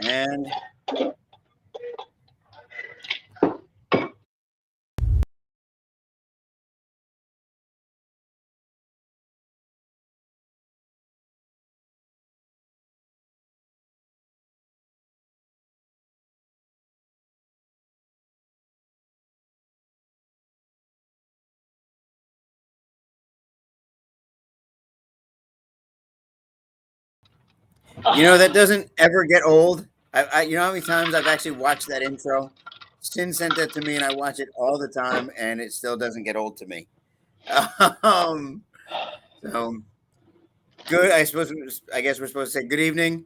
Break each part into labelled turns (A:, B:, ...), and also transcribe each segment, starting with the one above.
A: And that doesn't ever get old. You know how many times I've actually watched that intro? Sin sent that to me, and I watch it all the time, and it still doesn't get old to me. Um, so good. I guess we're supposed to say good evening.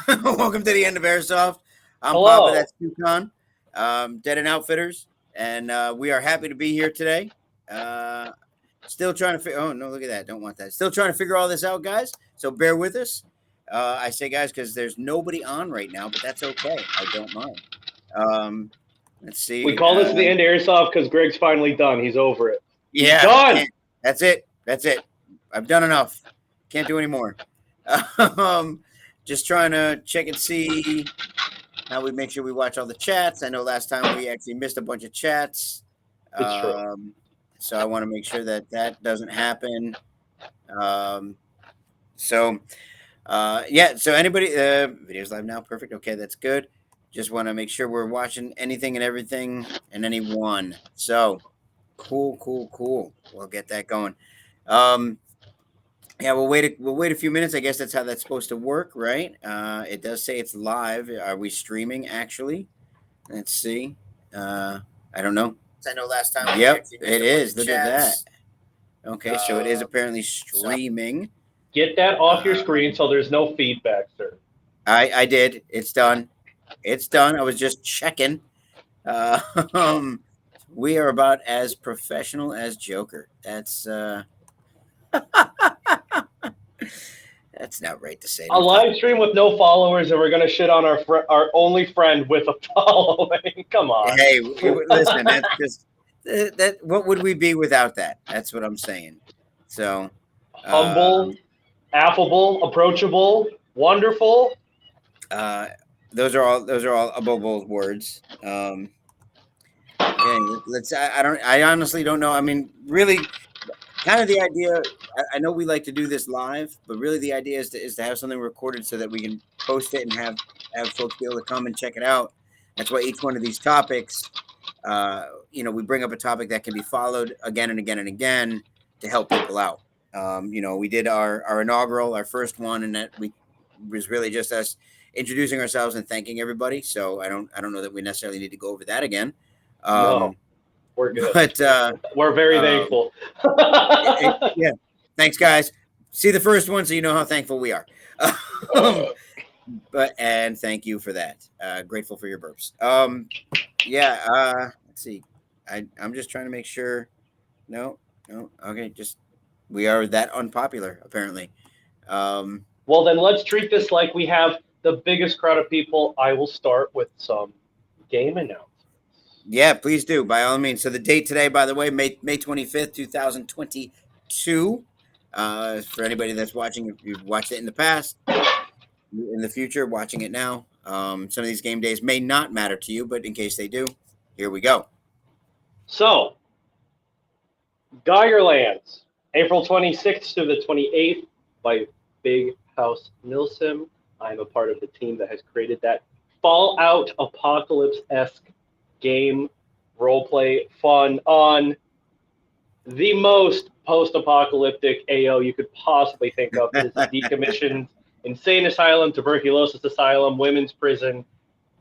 A: Welcome to the End of Airsoft. I'm
B: Hello.
A: Papa. That's Tucon, Dead and Outfitters, and we are happy to be here today. Still trying to figure. Oh no, look at that! Don't want that. Still trying to figure all this out, guys. So bear with us. I say guys because there's nobody on right now, but that's okay. I don't mind. Let's see.
B: We call this the End of Airsoft because Greg's finally done. He's over it.
A: Yeah,
B: done.
A: That's it. I've done enough. Can't do any more. Just trying to check and see how we make sure we watch all the chats. I know last time we actually missed a bunch of chats.
B: It's true.
A: So I want to make sure that doesn't happen. So anybody, video's live now. Perfect. Okay, that's good. Just want to make sure we're watching anything and everything and anyone. So cool. We'll get that going. Yeah, we'll wait a few minutes. I guess that's how that's supposed to work, right? It does say it's live. Are we streaming actually? Let's see. I don't know. I know last time. Yep, it is. Look at that. Okay, so it is apparently streaming.
B: Get that off your screen so there's no feedback, sir.
A: I did. It's done. I was just checking. We are about as professional as Joker. That's that's not right to say.
B: A live stream with no followers, and we're gonna shit on our only friend with a following. Come on.
A: Hey, listen. That's just that. What would we be without that? That's what I'm saying. So
B: humble, affable, approachable, wonderful.
A: Those are all above words. I honestly don't know. I mean, really, kind of the idea. I know we like to do this live, but really the idea is to have something recorded so that we can post it and have folks be able to come and check it out. That's why each one of these topics, we bring up a topic that can be followed again and again and again to help people out. We did our inaugural, our first one, and that was really just us introducing ourselves and thanking everybody. So I don't know that we necessarily need to go over that again.
B: No, we're good.
A: But
B: we're very thankful.
A: Yeah, thanks, guys. See the first one, so you know how thankful we are. And thank you for that. Grateful for your burps. Let's see. I'm just trying to make sure. No. Okay, just we are that unpopular apparently.
B: Well, then let's treat this like we have the biggest crowd of people. I will start with some game announcements.
A: Yeah, please do, by all means. So the date today, by the way, May 25th, 2022. For anybody that's watching, if you've watched it in the past, in the future, watching it now. Some of these game days may not matter to you, but in case they do, here we go.
B: So, Geigerlands, April 26th to the 28th by Big House Milsim. I'm a part of the team that has created that Fallout Apocalypse-esque game, roleplay, fun on the most post-apocalyptic AO you could possibly think of. This is decommissioned insane asylum, tuberculosis asylum, women's prison,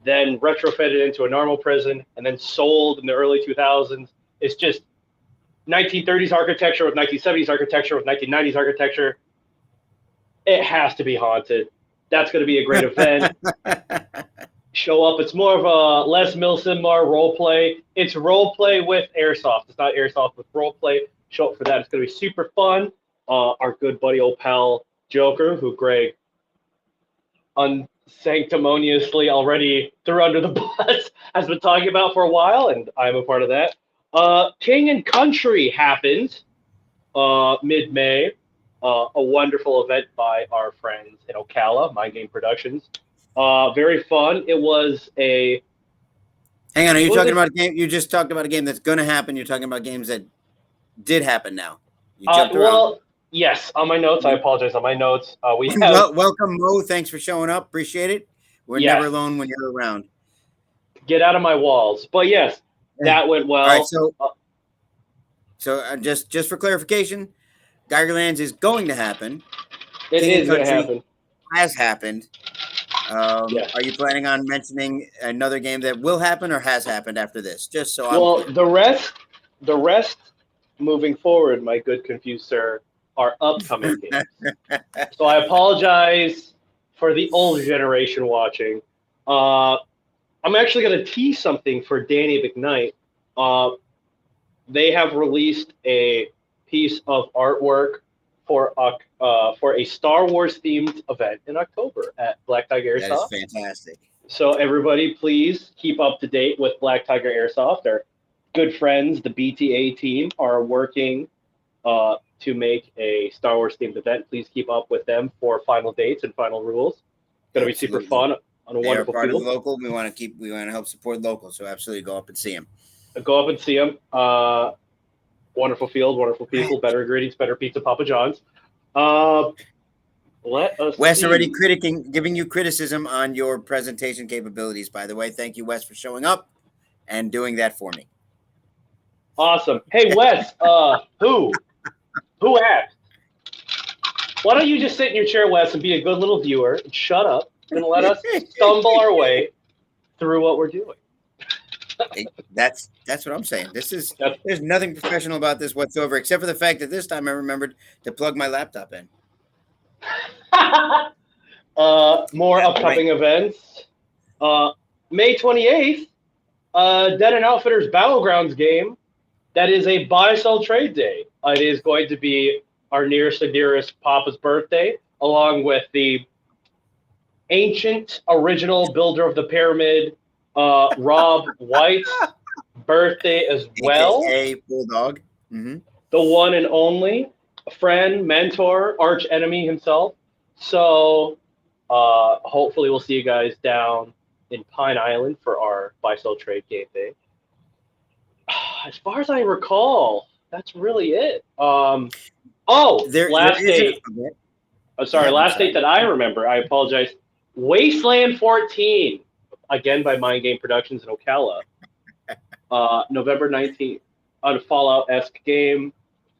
B: then retrofitted into a normal prison, and then sold in the early 2000s. It's just 1930s architecture with 1970s architecture with 1990s architecture. It has to be haunted. That's going to be a great event. Show up. It's more of a Les Milsim, more role play. It's role play with airsoft. It's not airsoft with role play. Show up for that. It's going to be super fun. Our good buddy, old pal Joker, who Greg unsanctimoniously already threw under the bus, has been talking about for a while, and I'm a part of that. King and Country happened mid-May. A wonderful event by our friends in Ocala, Mind Game Productions. Very fun. It was a.
A: Hang on, are you
B: What was
A: talking
B: it?
A: about a game? You just talked about a game that's going to happen. You're talking about games that did happen now. You jumped around.
B: Well, yes. On my notes, I apologize. On my notes, we have.
A: Welcome, Mo. Thanks for showing up. Appreciate it. We're never
B: Yes.
A: alone when you're around.
B: Get out of my walls. But yes,
A: Yeah.
B: that went
A: All right,
B: well.
A: so just for clarification, Geigerlands is going to happen.
B: It
A: King and
B: is going to
A: Country
B: happen.
A: has happened.
B: Yes.
A: Are you planning on mentioning another game that will happen or has happened after this? Just so I'm
B: Well,
A: clear.
B: the rest, moving forward, my good confused sir, are upcoming games. So I apologize for the old generation watching. Uh, I'm actually going to tease something for Danny McKnight. Uh, they have released a piece of artwork for a Star Wars themed event in October at Black Tiger
A: That is
B: Airsoft.
A: fantastic.
B: So everybody, please keep up to date with Black Tiger Airsoft. Our good friends, the BTA team, are working to make a Star Wars themed event. Please keep up with them for final dates and final rules. It's going to be super
A: Absolutely.
B: fun on a
A: They are
B: wonderful
A: part of the
B: field.
A: local. We want to help support local. So absolutely go up and see them.
B: Go up and see them. Wonderful field, wonderful people, better ingredients, better pizza, Papa John's. Let us
A: Wes
B: see.
A: already giving you criticism on your presentation capabilities, by the way. Thank you, Wes, for showing up and doing that for me.
B: Awesome. Hey, Wes, who asked? Why don't you just sit in your chair, Wes, and be a good little viewer and shut up and let us stumble our way through what we're doing?
A: That's what I'm saying. There's
B: That's
A: nothing professional about this whatsoever, except for the fact that this time I remembered to plug my laptop in.
B: more
A: That's right.
B: upcoming events. May 28th, Dead and Outfitters Battlegrounds game. That is a buy sell trade day. It is going to be our nearest and dearest Papa's birthday, along with the ancient original builder of the pyramid, Rob White's birthday as well.
A: AKA Bulldog. Mm-hmm.
B: The one and only friend, mentor, arch enemy himself. So hopefully we'll see you guys down in Pine Island for our buy sell trade game day. As far as I recall, that's really it.
A: There
B: Last
A: is
B: date.
A: okay.
B: Sorry,
A: I'm
B: last date
A: sorry.
B: that I remember. I apologize. Wasteland 14, again by Mind Game Productions in Ocala, November 19th. On a Fallout-esque game.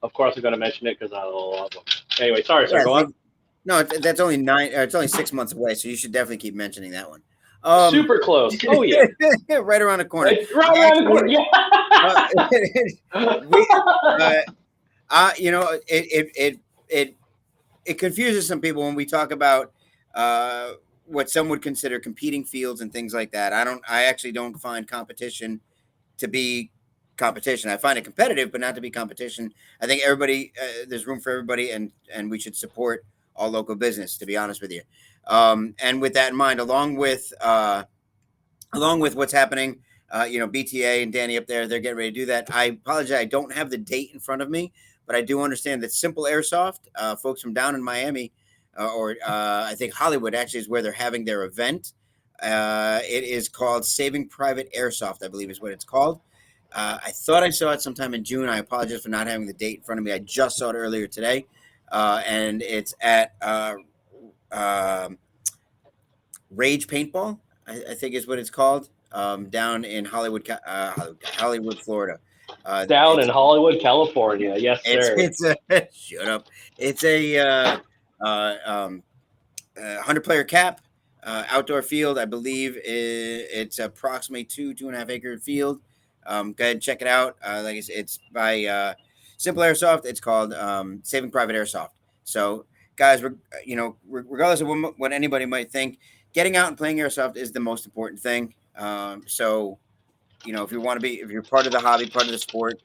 B: Of course, I'm going to mention it because I love them. Anyway, sorry, sir.
A: Yeah,
B: Go on.
A: no, that's only it's only 6 months away, so you should definitely keep mentioning that one.
B: Super close. Oh yeah,
A: Right around the corner.
B: right around the corner.
A: We,
B: Yeah.
A: it confuses some people when we talk about what some would consider competing fields and things like that. I actually don't find competition to be competition. I find it competitive, but not to be competition. I think everybody, there's room for everybody, and we should support all local business. To be honest with you, and with that in mind, along with what's happening, BTA and Danny up there, they're getting ready to do that. I apologize, I don't have the date in front of me, but I do understand that Simple Airsoft, folks from down in Miami, or I think Hollywood actually is where they're having their event. It is called Saving Private Airsoft, I believe is what it's called. I thought I saw it sometime in June. I apologize for not having the date in front of me. I just saw it earlier today, and it's at Rage Paintball, I think is what it's called, down in Hollywood, Florida.
B: Down in
A: It's
B: Hollywood, California. Yes, sir.
A: it's a shut up. It's a 100-player cap, outdoor field. I believe it's approximately 2.5 acre field. Go ahead and check it out. Like I said, it's by Simple Airsoft. It's called Saving Private Airsoft. So, guys, regardless of what anybody might think, getting out and playing airsoft is the most important thing. So, if you want to if you're part of the hobby, part of the sport,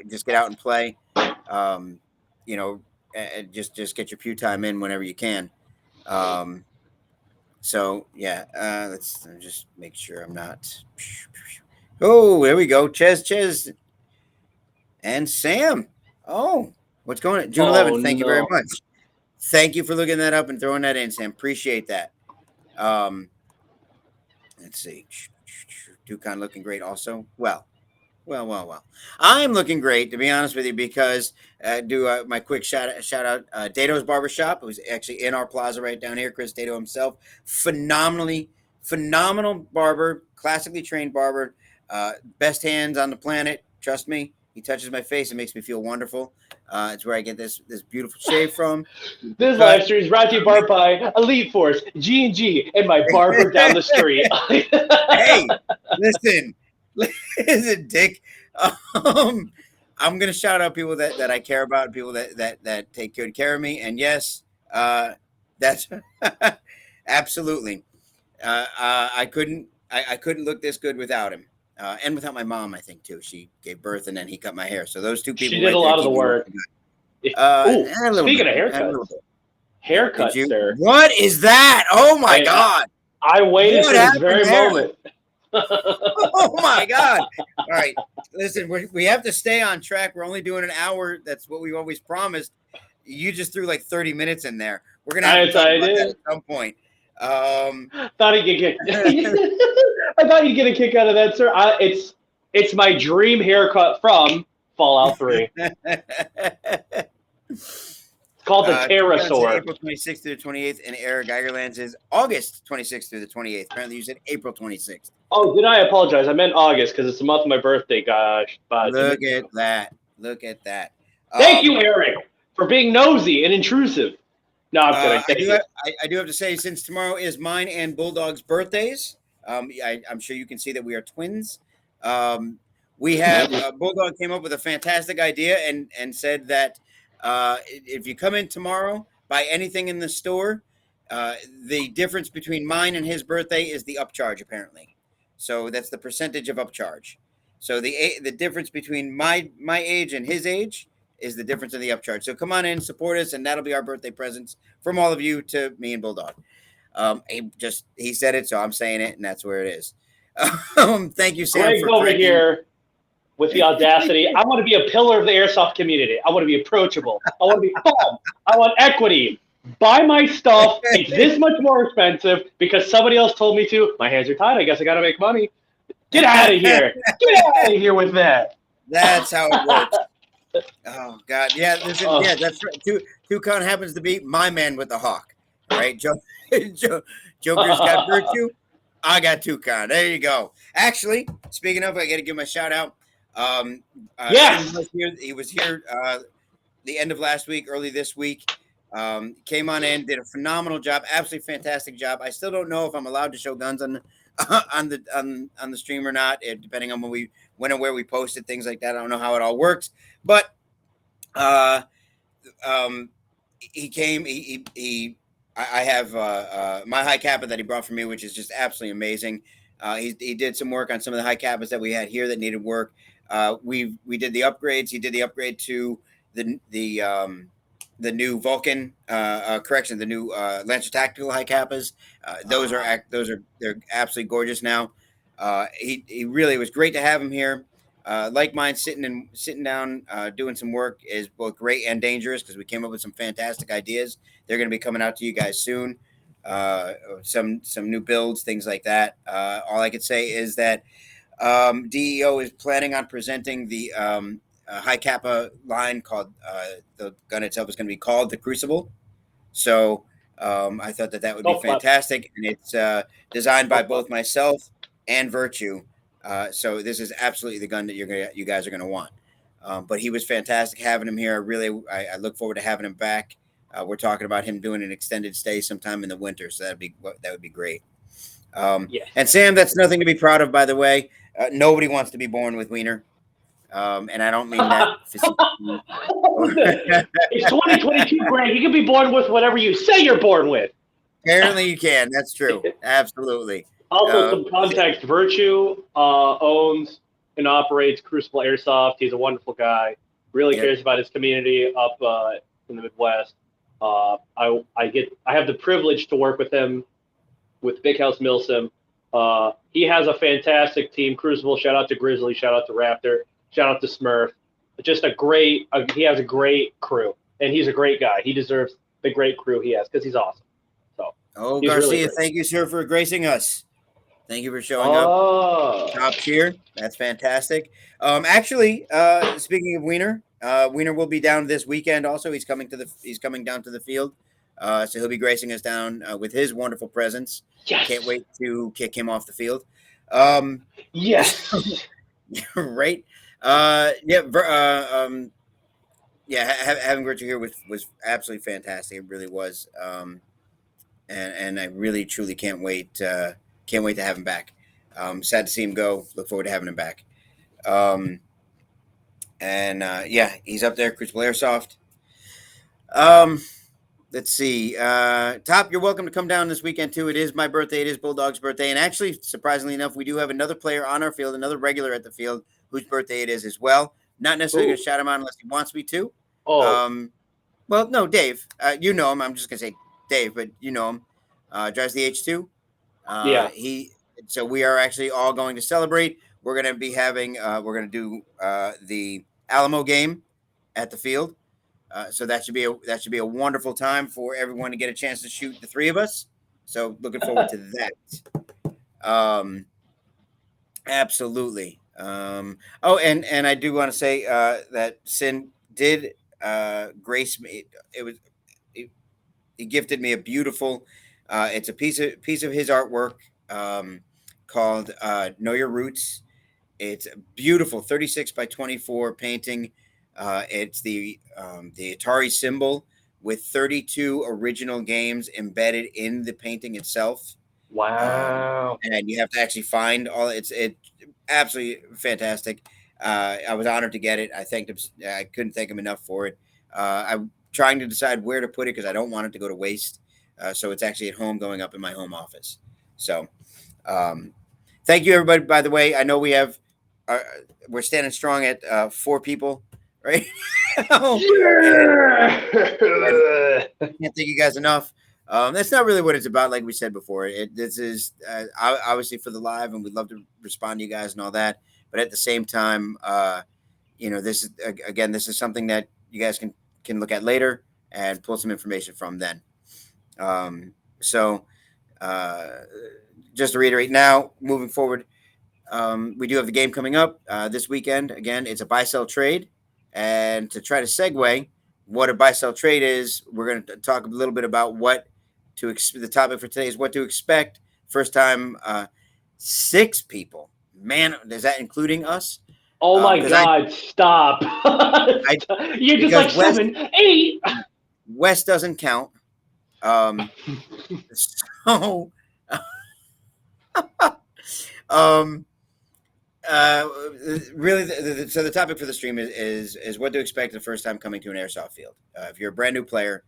A: just get out and play. Um, just get your pew time in whenever you can. So yeah, let's just make sure I'm not. Oh, there we go. Ches, and Sam. Oh, what's going on? June
B: Oh
A: 11th. Thank you very
B: no.
A: much. Thank you for looking that up and throwing that in, Sam. Appreciate that. Let's see. Dukan looking great also. Well. I'm looking great, to be honest with you, because my quick shout out Dado's Barbershop, who's actually in our plaza right down here. Chris Dado himself, phenomenal barber, classically trained barber, best hands on the planet. Trust me, he touches my face and makes me feel wonderful. It's where I get this beautiful shave from.
B: This live stream is brought to you by Elite Force, G&G, and my barber down the street.
A: Hey, listen, Dick. I'm gonna shout out people that I care about, people that take good care of me, and yes, that's absolutely. I couldn't look this good without him, and without my mom. I think too. She gave birth, and then he cut my hair. So those two people.
B: She did a lot of the work. Speaking of haircuts, sir.
A: What is that? Oh my God!
B: I waited for this very moment.
A: Oh my God! All right, listen, we have to stay on track. We're only doing an hour. That's what we always promised. You just threw like 30 minutes in there. We're gonna have to talk about that at some point.
B: Thought he'd get I thought you'd get a kick out of that, sir. It's my dream haircut from Fallout 3. It's called the Pterosaur.
A: April 26th through the 28th, and Eric Geigerland's is August 26th through the 28th. Apparently, you said April 26th.
B: Oh, did I apologize? I meant August because it's the month of my birthday. Gosh,
A: look at that! Look at that!
B: Thank you, Eric, for being nosy and intrusive. No, I'm kidding.
A: I do have to say, since tomorrow is mine and Bulldog's birthdays, I'm sure you can see that we are twins. We have Bulldog came up with a fantastic idea and said that if you come in tomorrow, buy anything in the store, the difference between mine and his birthday is the upcharge, apparently. So that's the percentage of upcharge. So the difference between my age and his age is the difference in the upcharge. So come on in, support us, and that'll be our birthday presents from all of you to me and Bulldog. He said it, so I'm saying it, and that's where it is. Thank you, Sam.
B: Greg over here with the audacity. I want to be a pillar of the airsoft community. I want to be approachable. I want to be fun. I want equity. Buy my stuff. It's this much more expensive because somebody else told me to. My hands are tied. I guess I got to make money. Get out of here. Get out of here with that.
A: That's how it works. Oh God, yeah, yeah, that's right. Toucan happens to be my man with the hawk. All right, Joker's got Virtue. I got Toucan. There you go. Actually, speaking of, I got to give him a shout out.
B: Yes,
A: he was here the end of last week, early this week. Came on in, did a phenomenal job, absolutely fantastic job. I still don't know if I'm allowed to show guns on the stream or not, depending on when and where we posted things like that. I don't know how it all works, but he came. I have my high kappa that he brought for me, which is just absolutely amazing. He did some work on some of the high kappas that we had here that needed work. We did the upgrades. He did the upgrade to the new Vulcan the new Lancer Tactical high kappas. They're absolutely gorgeous now. He really was great to have him here. Like mine, sitting down, doing some work is both great and dangerous because we came up with some fantastic ideas. They're going to be coming out to you guys soon. Some new builds, things like that. All I could say is that DEO is planning on presenting the high kappa line called the gun itself is going to be called the Crucible. So I thought that would be fantastic, and it's designed by both myself and Virtue. So this is absolutely the gun that you guys are going to want. But he was fantastic having him here. I look forward to having him back. We're talking about him doing an extended stay sometime in the winter, so that would be great.
B: Yes.
A: And Sam, that's nothing to be proud of, by the way. Nobody wants to be born with wiener, and I don't mean that.
B: It's 2022, Greg. You can be born with whatever you say you're born with.
A: Apparently, you can. That's true. Absolutely.
B: Also, some context. Virtue owns and operates Crucible Airsoft. He's a wonderful guy. Really cares about his community up in the Midwest. I have the privilege to work with him with Big House Milsim. He has a fantastic team. Crucible. Shout out to Grizzly. Shout out to Raptor. Shout out to Smurf. Just he has a great crew, and he's a great guy. He deserves the great crew he has because he's awesome. So,
A: Garcia, really thank you, sir, for gracing us. Thank you for showing up.
B: Oh,
A: Top tier. That's fantastic. Actually, speaking of Wiener, Wiener will be down this weekend. Also, he's coming down to the field. So he'll be gracing us down with his wonderful presence. Can't
B: yes,
A: wait to kick him off the field. Um,
B: yes.
A: right. Yeah. Yeah. Having Virtue here was absolutely fantastic. It really was. And I really truly can't wait to have him back. Sad to see him go. Look forward to having him back. Um, and yeah, he's up there, Crucible Airsoft. Um, let's see. Top, you're welcome to come down this weekend too. It is my birthday. It is Bulldog's birthday, and actually, surprisingly enough, we do have another player on our field, another regular at the field, whose birthday it is as well. Not necessarily going
B: Ooh.
A: to shout him out unless he wants me to.
B: Oh,
A: Um, well, no, Dave. You know him. I'm just going to say Dave, but you know him. Drives the H2.
B: yeah.
A: He. So we are actually all going to celebrate. We're going to be having. We're going to do the Alamo game at the field. So that should be a wonderful time for everyone to get a chance to shoot the three of us. So looking forward to that. Absolutely. Oh, and I do want to say that Sin did grace me. It, he gifted me a beautiful. It's a piece of his artwork called "Know Your Roots." It's a beautiful 36 by 24 painting. It's the Atari symbol with 32 original games embedded in the painting itself.
B: Wow.
A: And you have to actually find all it absolutely fantastic. I was honored to get it. I thanked him. I couldn't thank him enough for it. I'm trying to decide where to put it because I don't want it to go to waste. So it's actually at home, going up in my home office. So um, thank you, everybody. By the way, I know uh, we're standing strong at 4 people right now, and
B: Yeah.
A: can't thank you guys enough. That's not really what it's about, like we said before. This is obviously for the live, and we'd love to respond to you guys and all that. But at the same time, this is again, this is something that you guys can look at later and pull some information from then. So, uh, just to reiterate, now moving forward, we do have the game coming up this weekend. Again, it's a buy sell trade, and to try to segue what a buy sell trade is, we're going to talk a little bit about what the topic for today is what to expect. First time, 6 people. Man, is that including us?
B: Oh my
A: Because
B: God! Stop!
A: I
B: You're just
A: because
B: like 7, 8.
A: West doesn't count. So, um, really, so the topic for the stream is what to expect the first time coming to an airsoft field. If you're a brand new player,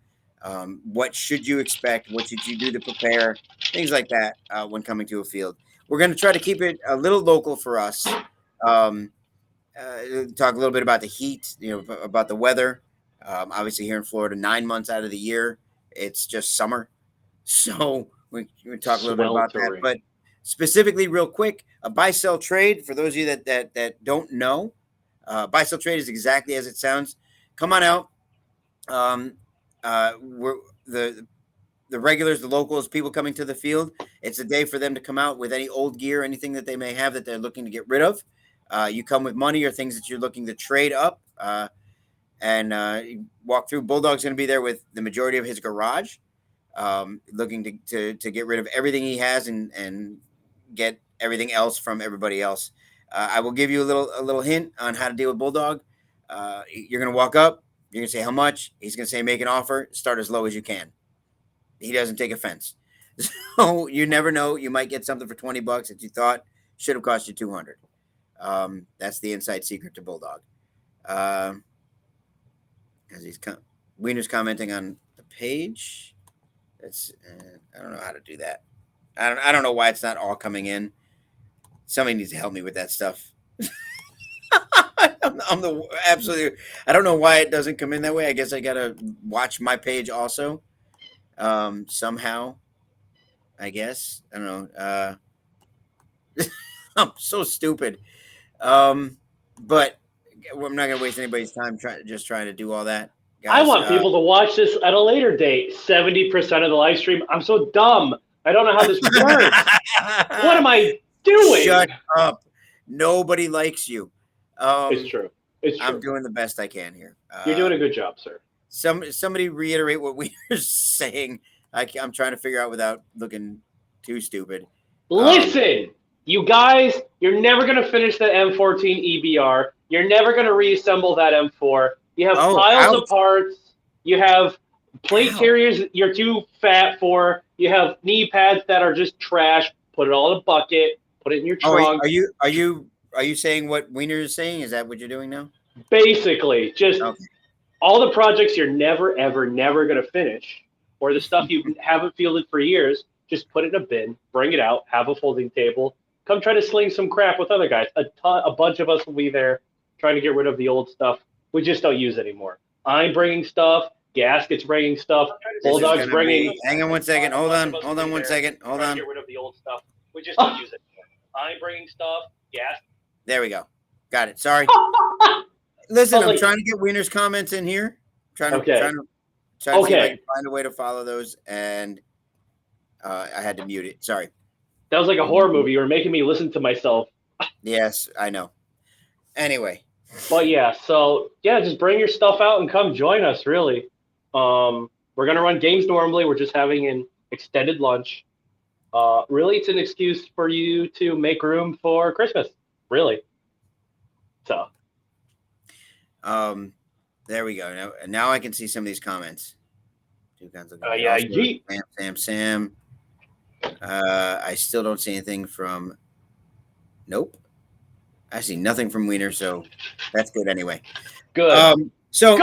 A: what should you expect? What should you do to prepare? Things like that when coming to a field. We're going to try to keep it a little local for us. Talk a little bit about the heat, about the weather. Obviously, here in Florida, 9 months out of the year, it's just summer. So we talk a little bit about that.
B: Sweltering.
A: But specifically, real quick, a buy sell trade for those of you that don't know, buy sell trade is exactly as it sounds. Come on out. We're the regulars, the locals, people coming to the field. It's a day for them to come out with any old gear, anything that they may have that they're looking to get rid of. You come with money or things that you're looking to trade up, and you walk through. Bulldog's going to be there with the majority of his garage, looking to get rid of everything he has and get everything else from everybody else. I will give you a little hint on how to deal with Bulldog. You're going to walk up. You're going to say how much. He's going to say make an offer. Start as low as you can. He doesn't take offense. So you never know. You might get something for $20 that you thought should have cost you 200. That's the inside secret to Bulldog. As Wiener's commenting on the page. That's I don't know how to do that. I don't know why it's not all coming in. Somebody needs to help me with that stuff. I'm the absolutely. I don't know why it doesn't come in that way. I guess I gotta watch my page also. Somehow, I guess I don't know. I'm so stupid. But I'm not gonna waste anybody's time trying to do all that,
B: I
A: guys.
B: want people to watch this at a later date. 70% of the live stream. I'm so dumb. I don't know how this works. What am I doing?
A: Shut up. Nobody likes you.
B: It's true. It's
A: I'm
B: true.
A: doing the best I can here.
B: You're doing a good job, sir.
A: Somebody reiterate what we were saying. I'm trying to figure out without looking too stupid.
B: Listen, you guys, you're never going to finish the M14 EBR. You're never going to reassemble that M4. You have
A: Oh,
B: piles of
A: ouch.
B: parts. You have plate
A: Ow.
B: carriers you're too fat for. You have knee pads that are just trash. Put it all in a bucket. Put it in your
A: Oh,
B: trunk.
A: are you saying what Wiener is saying? Is that what you're doing now?
B: Basically, just
A: Okay.
B: all the projects you're never, ever, never going to finish, or the stuff you haven't fielded for years, just put it in a bin, bring it out, have a folding table, come try to sling some crap with other guys. A bunch of us will be there trying to get rid of the old stuff we just don't use anymore. I'm bringing stuff. Gasket's bringing stuff.
A: This is
B: Bulldog's
A: gonna
B: bringing.
A: be. Hang on one second. Hold on. Hold on one second. Hold
B: Trying
A: on.
B: to get rid of the old stuff we just don't use anymore. I'm bringing stuff. Gas.
A: There we go. Got it. Sorry. Listen, I'm trying to get Wiener's comments in here. Trying to see if I can find a way to follow those, and I had to mute it. Sorry.
B: That was like a horror movie. You were making me listen to myself.
A: Yes, I know. Anyway.
B: But yeah, so yeah, just bring your stuff out and come join us. Really, we're gonna run games normally. We're just having an extended lunch. Really, it's an excuse for you to make room for Christmas. Really. So.
A: There we go. Now I can see some of these comments. Two guns.
B: Yeah, yeet.
A: Sam. I still don't see anything from. Nope. I see nothing from Wiener, so that's good anyway.
B: Good.
A: So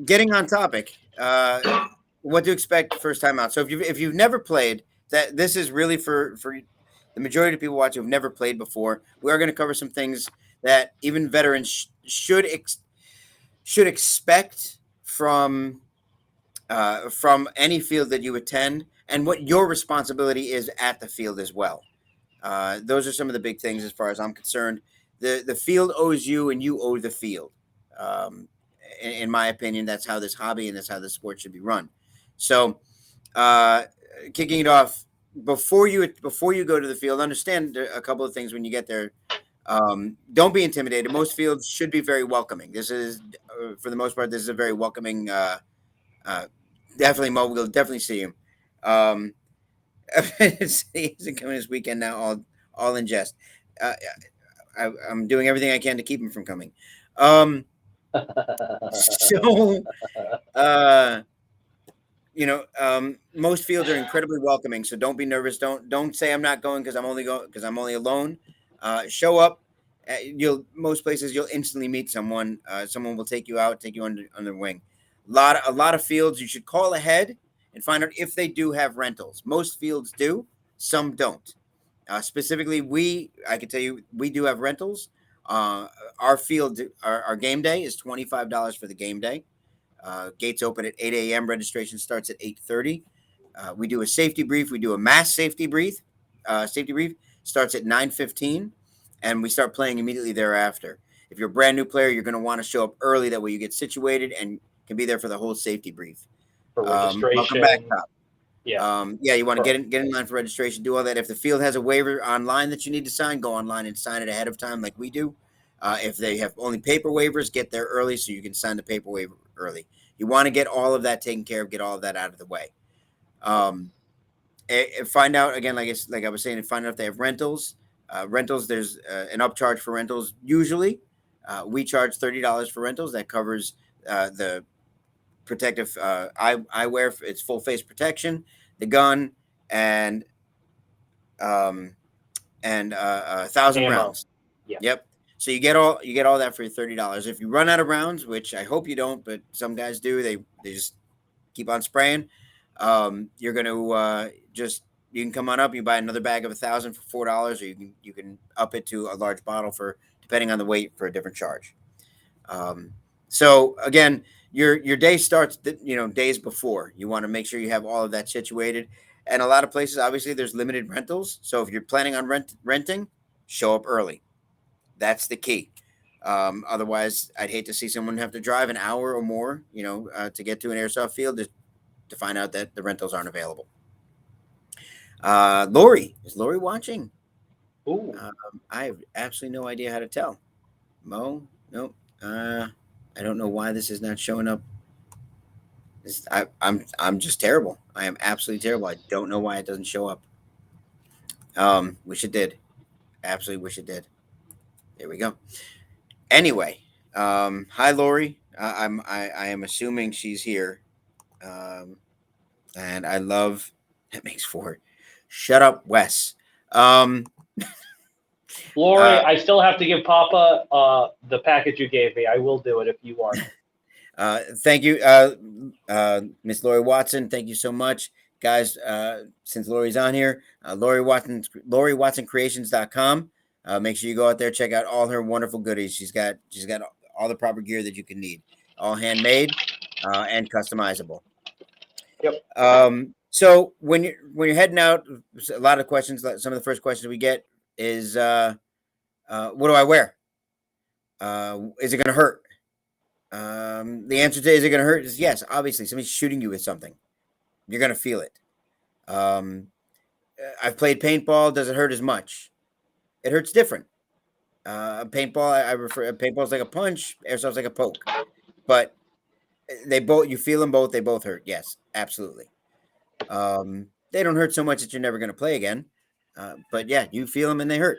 A: getting on topic, what to expect first time out. So if you've never played, that this is really for the majority of people watching who've never played before. We are going to cover some things that even veterans should expect from any field that you attend, and what your responsibility is at the field as well. Those are some of the big things as far as I'm concerned. The field owes you, and you owe the field. In my opinion, that's how this hobby and that's how this sport should be run. So, kicking it off, before you go to the field, understand a couple of things when you get there. Don't be intimidated. Most fields should be very welcoming. This is, for the most part, this is a very welcoming. Definitely, Mo. We'll definitely see him. He's coming this weekend now. All in jest. I'm doing everything I can to keep him from coming. Most fields are incredibly welcoming. So don't be nervous. Don't say I'm not going because I'm only alone. Show up. Most places you'll instantly meet someone. Someone will take you out, take you under their wing. A lot of fields you should call ahead and find out if they do have rentals. Most fields do, some don't. Specifically, I can tell you, we do have rentals. Our field, our game day is $25 for the game day. Gates open at 8 a.m. Registration starts at 8:30. We do a safety brief. We do a mass safety brief. Safety brief starts at 9:15, and we start playing immediately thereafter. If you're a brand new player, you're going to want to show up early. That way you get situated and can be there for the whole safety brief.
B: For registration.
A: Welcome back, Top.
B: Yeah.
A: You want to get in line for registration, do all that. If the field has a waiver online that you need to sign, go online and sign it ahead of time like we do. If they have only paper waivers, get there early so you can sign the paper waiver early. You want to get all of that taken care of, get all of that out of the way. Find out, again, like I was saying, find out if they have rentals. Rentals, there's an upcharge for rentals. Usually, we charge $30 for rentals. That covers the protective eyewear. It's full face protection, the gun, and 1,000 rounds.
B: Yeah.
A: Yep. So you get all that for $30. If you run out of rounds, which I hope you don't, but some guys do, they just keep on spraying. You're gonna you can come on up. You buy another bag of 1,000 for $4, or you can up it to a large bottle for, depending on the weight, for a different charge. So again, your day starts days before. You want to make sure you have all of that situated. And a lot of places, obviously, there's limited rentals. So if you're planning on renting, show up early. That's the key. Otherwise, I'd hate to see someone have to drive an hour or more, to get to an airsoft field to find out that the rentals aren't available. Lori, is Lori watching?
B: Ooh,
A: I have absolutely no idea how to tell. Mo, nope. I don't know why this is not showing up. I'm just terrible. I am absolutely terrible. I don't know why it doesn't show up. Wish it did. Absolutely wish it did. There we go. Anyway, hi Lori. I am assuming she's here. Um, and I love that makes four. Shut up, Wes. Um,
B: Lori,
A: uh,
B: I still have to give Papa the package you gave me. I will do it if you want.
A: Thank you, Miss Lori Watson. Thank you so much, guys. Since Lori's on here, LoriWatsonCreations.com. Make sure you go out there, check out all her wonderful goodies. She's got all the proper gear that you can need, all handmade and customizable.
B: Yep.
A: So when you're heading out, a lot of questions. Some of the first questions we get is, what do I wear? Is it going to hurt? The answer to is it going to hurt is yes. Obviously, somebody's shooting you with something. You're going to feel it. Um, I've played paintball. Does it hurt as much? It hurts different. Paintball, I refer. Paintball's like a punch. Airsoft's like a poke. But they both. You feel them both. They both hurt. Yes, absolutely. They don't hurt so much that you're never going to play again. But yeah, you feel them and they hurt.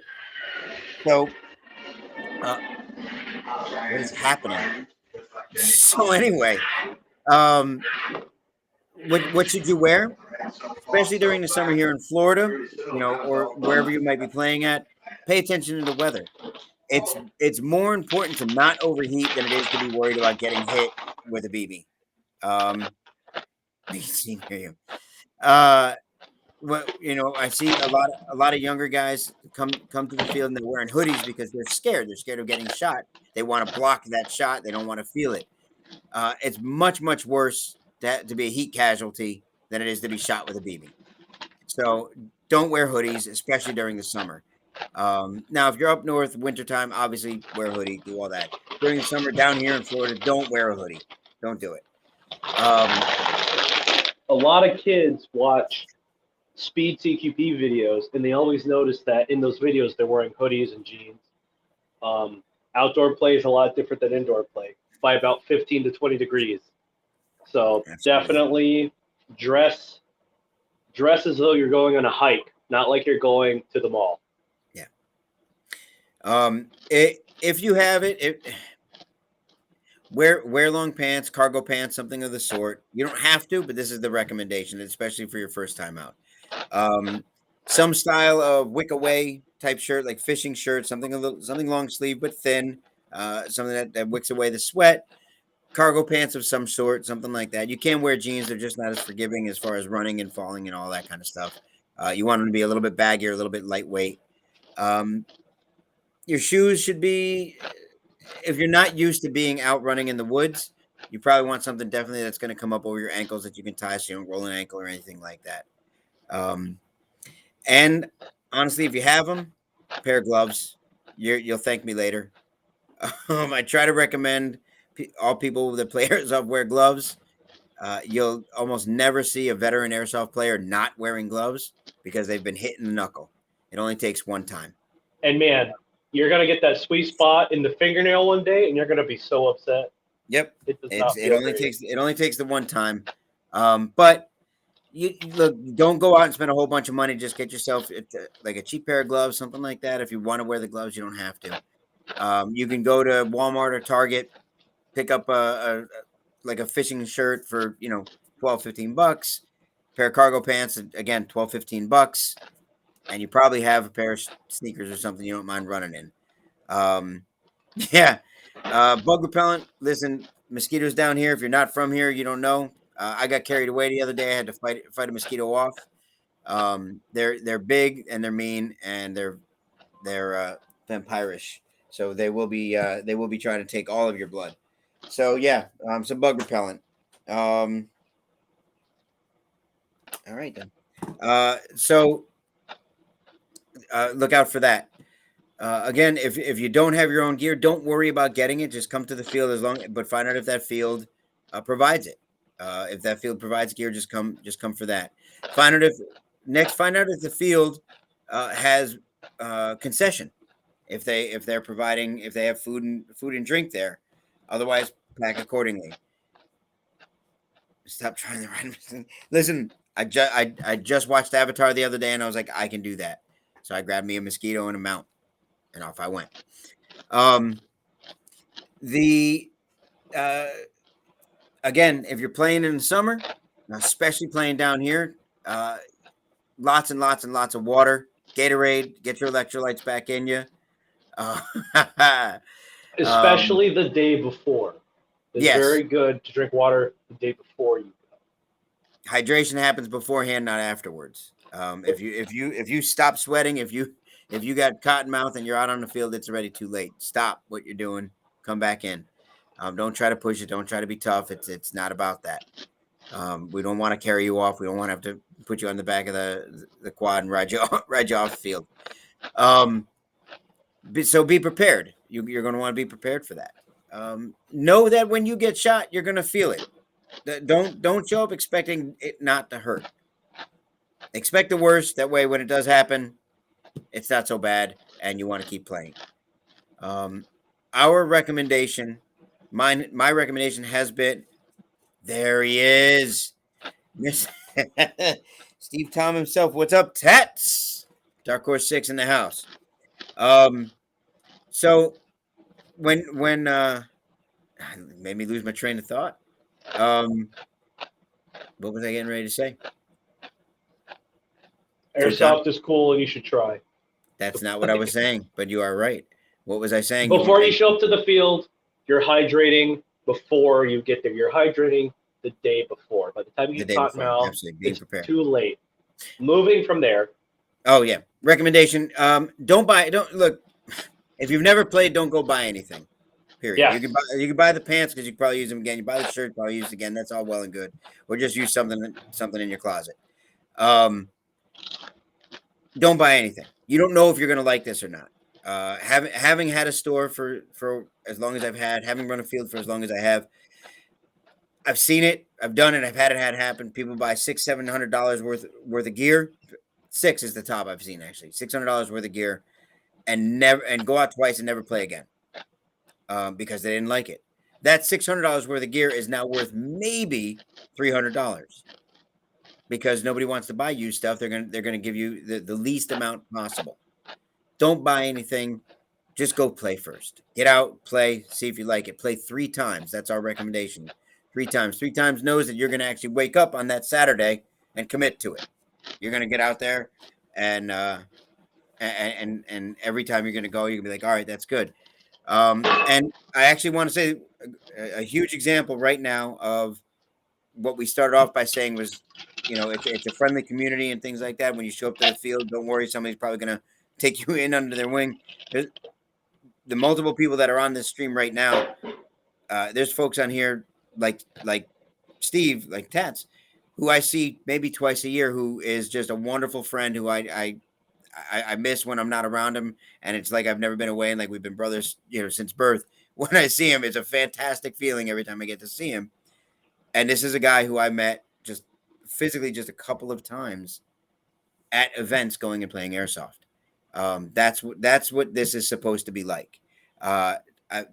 A: So, uh, what is happening? So anyway, um, what should you wear? Especially during the summer here in Florida, or wherever you might be playing at, pay attention to the weather. It's more important to not overheat than it is to be worried about getting hit with a BB. I can see hear you. Uh, I see a lot of younger guys come to the field and they're wearing hoodies because they're scared. They're scared of getting shot. They want to block that shot. They don't want to feel it. It's much worse to be a heat casualty than it is to be shot with a BB. So don't wear hoodies, especially during the summer. Now, if you're up north, wintertime, obviously wear a hoodie, do all that. During the summer down here in Florida, don't wear a hoodie. Don't do it.
B: A lot of kids watch speed CQP videos, and they always notice that in those videos they're wearing hoodies and jeans. Outdoor play is a lot different than indoor play by about 15 to 20 degrees. So
A: Absolutely.
B: definitely dress as though you're going on a hike, not like you're going to the mall.
A: Yeah. If you have it, wear long pants, cargo pants, something of the sort. You don't have to, but this is the recommendation, especially for your first time out. Some style of wick away type shirt, like fishing shirt, something long sleeve but thin, something that wicks away the sweat. Cargo pants of some sort, something like that. You can wear jeans; they're just not as forgiving as far as running and falling and all that kind of stuff. You want them to be a little bit baggier, a little bit lightweight. Um, your shoes should be, if you're not used to being out running in the woods, you probably want something definitely that's going to come up over your ankles that you can tie so you don't roll an ankle or anything like that. Um, and honestly, if you have them, pair of gloves. You'll thank me later. I try to recommend all people that play airsoft wear gloves. You'll almost never see a veteran airsoft player not wearing gloves because they've been hit in the knuckle. It only takes one time.
B: And man, you're gonna get that sweet spot in the fingernail one day, and you're gonna be so upset.
A: Yep.
B: It does
A: It's
B: not
A: it
B: feel
A: only
B: great.
A: takes it only takes the one time. But you look, don't go out and spend a whole bunch of money. Just get yourself like a cheap pair of gloves, something like that. If you want to wear the gloves, you don't have to. You can go to Walmart or Target, pick up like a fishing shirt for 12, $15. Pair of cargo pants, again, 12, $15, and you probably have a pair of sneakers or something you don't mind running in. Um, yeah. Bug repellent. Listen, mosquitoes down here. If you're not from here, you don't know. I got carried away the other day. I had to fight a mosquito off. They're big and they're mean and they're vampirish. So they will be trying to take all of your blood. So yeah, some bug repellent. Um, all right then. So look out for that. Again, if you don't have your own gear, don't worry about getting it. Just come to the field but find out if that field provides it. If that field provides gear, just come for that. Find out if next, find out if the field has concession. If they're providing, if they have food and drink there. Otherwise, pack accordingly. Stop trying to run. Listen, I just watched Avatar the other day, and I was like, I can do that. So I grabbed me a mosquito and a mount, and off I went. The Again, if you're playing in the summer, especially playing down here, lots and lots and lots of water, Gatorade, get your electrolytes back in you.
B: Especially the day before. It's
A: Yes,
B: very good to drink water the day before you go.
A: hydration happens beforehand, not afterwards. If you stop sweating, if you got cotton mouth and you're out on the field, it's already too late. Stop what you're doing. Come back in. Don't try to push it. Don't try to be tough. It's not about that. We don't want to carry you off. We don't want to have to put you on the back of the quad and ride you off the field. So be prepared. You're going to want to be prepared for that. Know that when you get shot, you're going to feel it. Don't show up expecting it not to hurt. Expect the worst. That way, when it does happen, it's not so bad, and you want to keep playing. Our recommendation, my recommendation has been. There he is, Steve Tom himself. What's up, Tats? Dark Horse 6 in the house. So when made me lose my train of thought. What was I getting ready to say?
B: Airsoft is cool and you should try.
A: That's not what I was saying, but you are right. What was I saying?
B: Before you show up to the field, you're hydrating before you get there. You're hydrating the day before. By the time you get cotton mouth, it's too late. Moving from there.
A: Oh yeah. Recommendation. Don't look. If you've never played, don't go buy anything. Period. Yes. You can buy the pants because you can probably use them again. You buy the shirt, probably use it again. That's all well and good. Or just use something in your closet. Don't buy anything. You don't know if you're going to like this or not. Having had a store for as long as I've had, having run a field for as long as I have, I've seen it. I've done it. I've had it happen. People buy $600-700 worth of gear. 6 is the top I've seen, actually. $600 worth of gear, and go out twice and never play again because they didn't like it. That $600 worth of gear is now worth maybe $300 because nobody wants to buy used stuff. They're gonna give you the least amount possible. Don't buy anything. Just go play first. Get out, play, see if you like it. Play 3 times. That's our recommendation. 3 times. 3 times knows that you're going to actually wake up on that Saturday and commit to it. You're going to get out there and every time you're going to go, you're going to be like, all right, that's good. And I actually want to say a huge example right now of what we started off by saying was, it's a friendly community and things like that. When you show up to the field, don't worry. Somebody's probably going to take you in under their wing. The multiple people that are on this stream right now, there's folks on here like Steve, like Tats, who I see maybe twice a year, who is just a wonderful friend who I miss when I'm not around him. And it's like I've never been away, and like we've been brothers, since birth. When I see him, it's a fantastic feeling every time I get to see him. And this is a guy who I met just physically just a couple of times at events going and playing airsoft. That's what this is supposed to be like.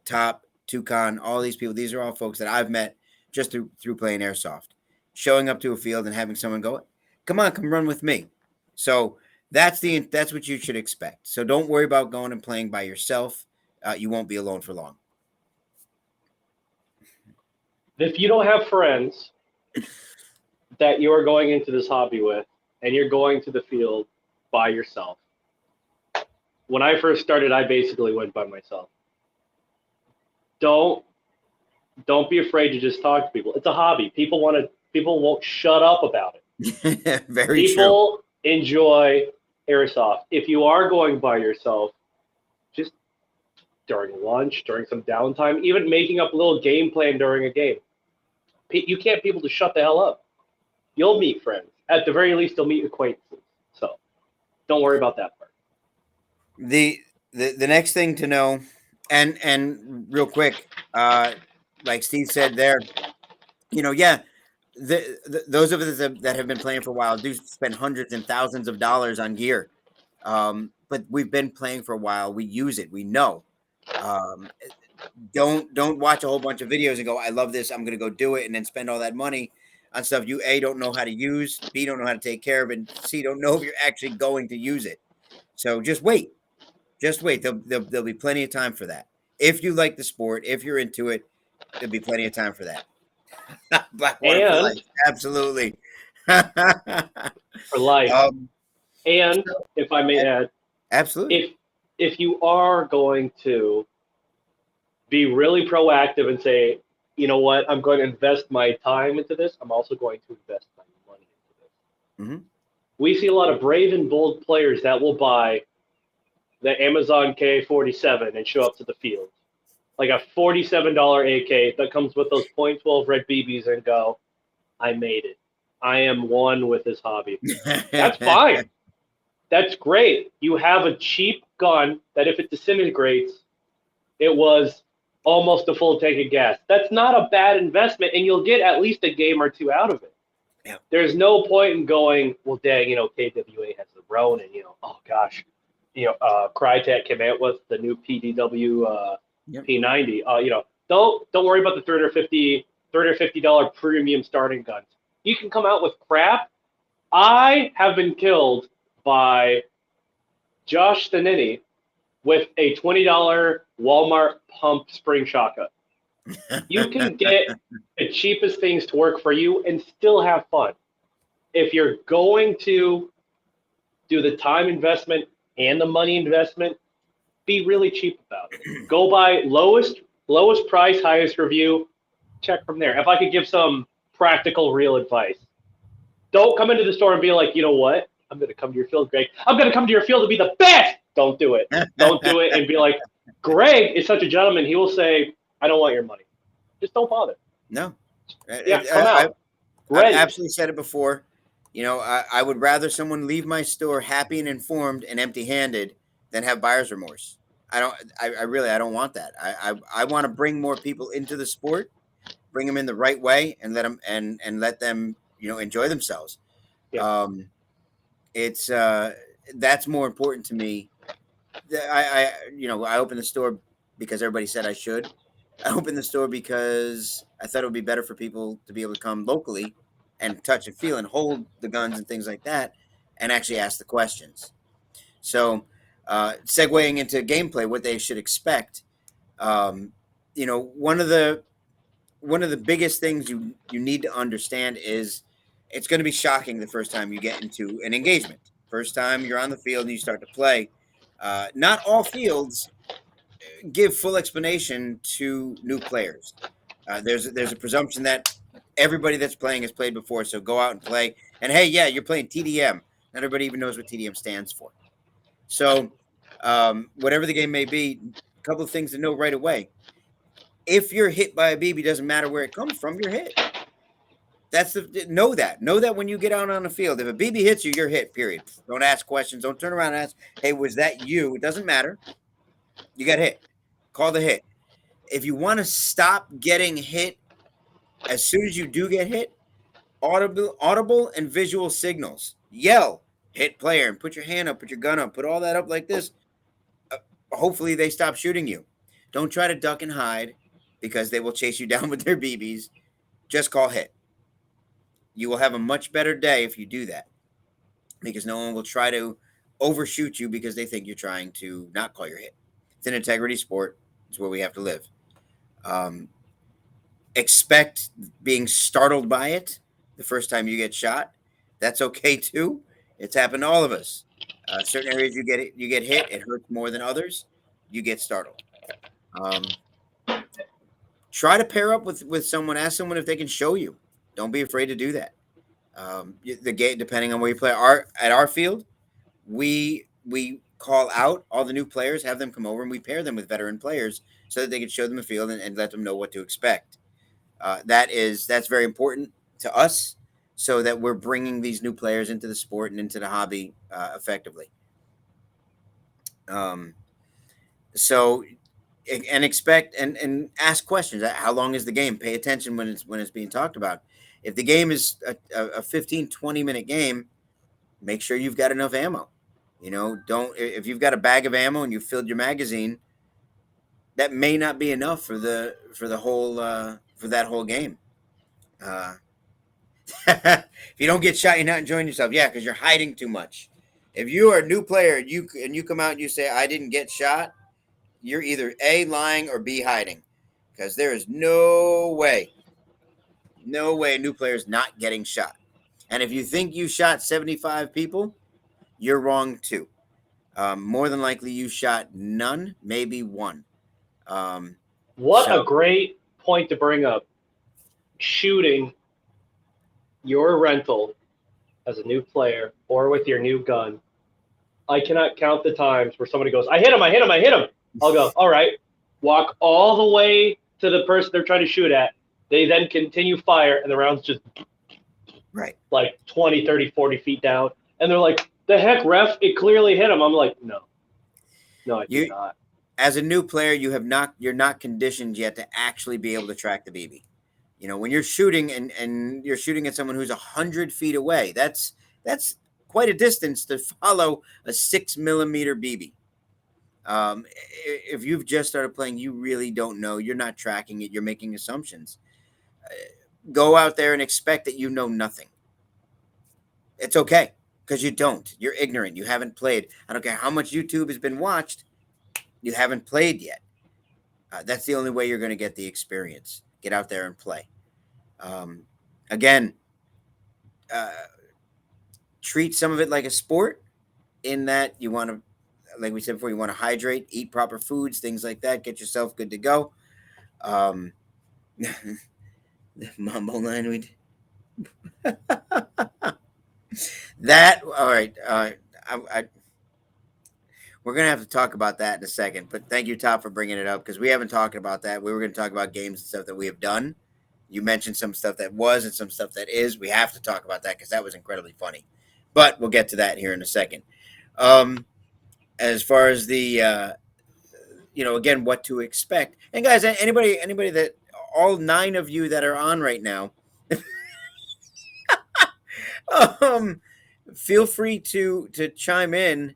A: Top, Toucan, all these people, these are all folks that I've met just through playing airsoft. Showing up to a field and having someone go, come run with me. So that's what you should expect. So don't worry about going and playing by yourself. You won't be alone for long.
B: If you don't have friends that you are going into this hobby with, and you're going to the field by yourself, when I first started, I basically went by myself. Don't be afraid to just talk to people. It's a hobby. People won't shut up about it.
A: Very
B: people
A: true.
B: Enjoy airsoft. If you are going by yourself, just during lunch, during some downtime, even making up a little game plan during a game. You can't people to shut the hell up. You'll meet friends. At the very least, you'll meet acquaintances. So don't worry about that part.
A: The next thing to know, and real quick, like Steve said there, those of us that have been playing for a while do spend hundreds and thousands of dollars on gear. But we've been playing for a while. We use it. We know. Um, don't watch a whole bunch of videos and go, I love this, I'm gonna go do it, and then spend all that money on stuff you A don't know how to use, B don't know how to take care of, and C don't know if you're actually going to use it. So just wait. Just wait. There'll be plenty of time for that. If you like the sport, if you're into it, there'll be plenty of time for that. Blackwater for
B: And
A: life. Absolutely. um,
B: for life. And
A: so-
B: if I may add,
A: absolutely.
B: if you are going to be really proactive and say, you know what, I'm going to invest my time into this, I'm also going to invest my money into this.
A: Hmm.
B: We see a lot of brave and bold players that will buy the Amazon K47 and show up to the field. Like a $47 AK that comes with those .12 red BBs and go, I made it. I am one with this hobby. That's fine. That's great. You have a cheap gun that if it disintegrates, it was almost a full tank of gas. That's not a bad investment, and you'll get at least a game or two out of it.
A: Yeah.
B: There's no point in going, well, dang, KWA has the Ronin, and, oh gosh, Crytek came out with the new PDW
A: Yep.
B: P90. Don't worry about the $30 or $50 premium starting guns. You can come out with crap. I have been killed by Josh Stanini with a $20 Walmart pump spring shotgun. You can get the cheapest things to work for you and still have fun. If you're going to do the time investment and the money investment, be really cheap about it. Go buy lowest price, highest review, check from there. If I could give some practical, real advice, don't come into the store and be like, you know what? I'm going to come to your field, Greg. I'm going to come to your field to be the best. Don't do it. Don't do it and be like, Greg is such a gentleman. He will say, I don't want your money. Just don't bother.
A: No.
B: Yeah, come out.
A: I've absolutely said it before. I would rather someone leave my store happy and informed and empty-handed than have buyer's remorse. I don't want that. I want to bring more people into the sport, bring them in the right way, and let them enjoy themselves.
B: Yeah.
A: It's that's more important to me. I opened the store because everybody said I should. I opened the store because I thought it would be better for people to be able to come locally and touch and feel and hold the guns and things like that, and actually ask the questions. So, segueing into gameplay, what they should expect. Um, one of the biggest things you need to understand is it's going to be shocking the first time you get into an engagement. First time you're on the field and you start to play. Not all fields give full explanation to new players. There's a presumption that everybody that's playing has played before, so go out and play. And hey, yeah, you're playing TDM. Not everybody even knows what TDM stands for. So, whatever the game may be, a couple of things to know right away. If you're hit by a BB, doesn't matter where it comes from, you're hit. Know that when you get out on the field, if a BB hits you, you're hit. Period. Don't ask questions. Don't turn around and ask, "Hey, was that you?" It doesn't matter. You got hit. Call the hit. If you want to stop getting hit, as soon as you do get hit, audible and visual signals. Yell, hit player, and put your hand up, put your gun up, put all that up like this. Hopefully they stop shooting you. Don't try to duck and hide because they will chase you down with their BBs. Just call hit. You will have a much better day if you do that because no one will try to overshoot you because they think you're trying to not call your hit. It's an integrity sport. It's where we have to live. Expect being startled by it the first time you get shot. That's okay too. It's happened to all of us. Certain areas you get hit, it hurts more than others. You get startled. Try to pair up with someone. Ask someone if they can show you. Don't be afraid to do that. The game, depending on where you play, at our field, we call out all the new players, have them come over, and we pair them with veteran players so that they can show them the field and let them know what to expect. That's very important to us, so that we're bringing these new players into the sport and into the hobby effectively. So and expect and ask questions. How long is the game? Pay attention when it's being talked about. If the game is a 15, 20-minute game, make sure you've got enough ammo. Don't if you've got a bag of ammo and you filled your magazine, that may not be enough for the whole for that whole game. Uh, if you don't get shot, you're not enjoying yourself. Yeah, because you're hiding too much. If you are a new player, you come out and you say I didn't get shot, you're either A, lying, or B, hiding, because there is no way a new player is not getting shot. And if you think you shot 75 people, you're wrong too. More than likely, you shot none, maybe one. Um,
B: What
A: so
B: a great point to bring up. Shooting your rental as a new player or with your new gun. I cannot count the times where somebody goes, I hit him, I hit him, I hit him. I'll go, all right, walk all the way to the person they're trying to shoot at. They then continue fire, and the rounds just
A: right,
B: like 20, 30, 40 feet down. And they're like, the heck, ref, it clearly hit him. I'm like, no, I did not.
A: As a new player, you're not conditioned yet to actually be able to track the BB. When you're shooting and you're shooting at someone who's 100 feet away, that's quite a distance to follow a 6 millimeter BB. If you've just started playing, you really don't know. You're not tracking it. You're making assumptions. Go out there and expect that you know nothing. It's okay, because you don't. You're ignorant. You haven't played. I don't care how much YouTube has been watched. You haven't played yet. That's the only way you're going to get the experience. Get out there and play. Again, treat some of it like a sport, in that you want to, like we said before, you want to hydrate, eat proper foods, things like that. Get yourself good to go. The Mambo line we that all right. We're gonna have to talk about that in a second. But thank you, Top, for bringing it up, because we haven't talked about that. We were going to talk about games and stuff that we have done. You mentioned some stuff that was and some stuff that is. We have to talk about that because that was incredibly funny. But we'll get to that here in a second. As far as the again, what to expect. And guys, anybody that all 9 of you that are on right now, feel free to chime in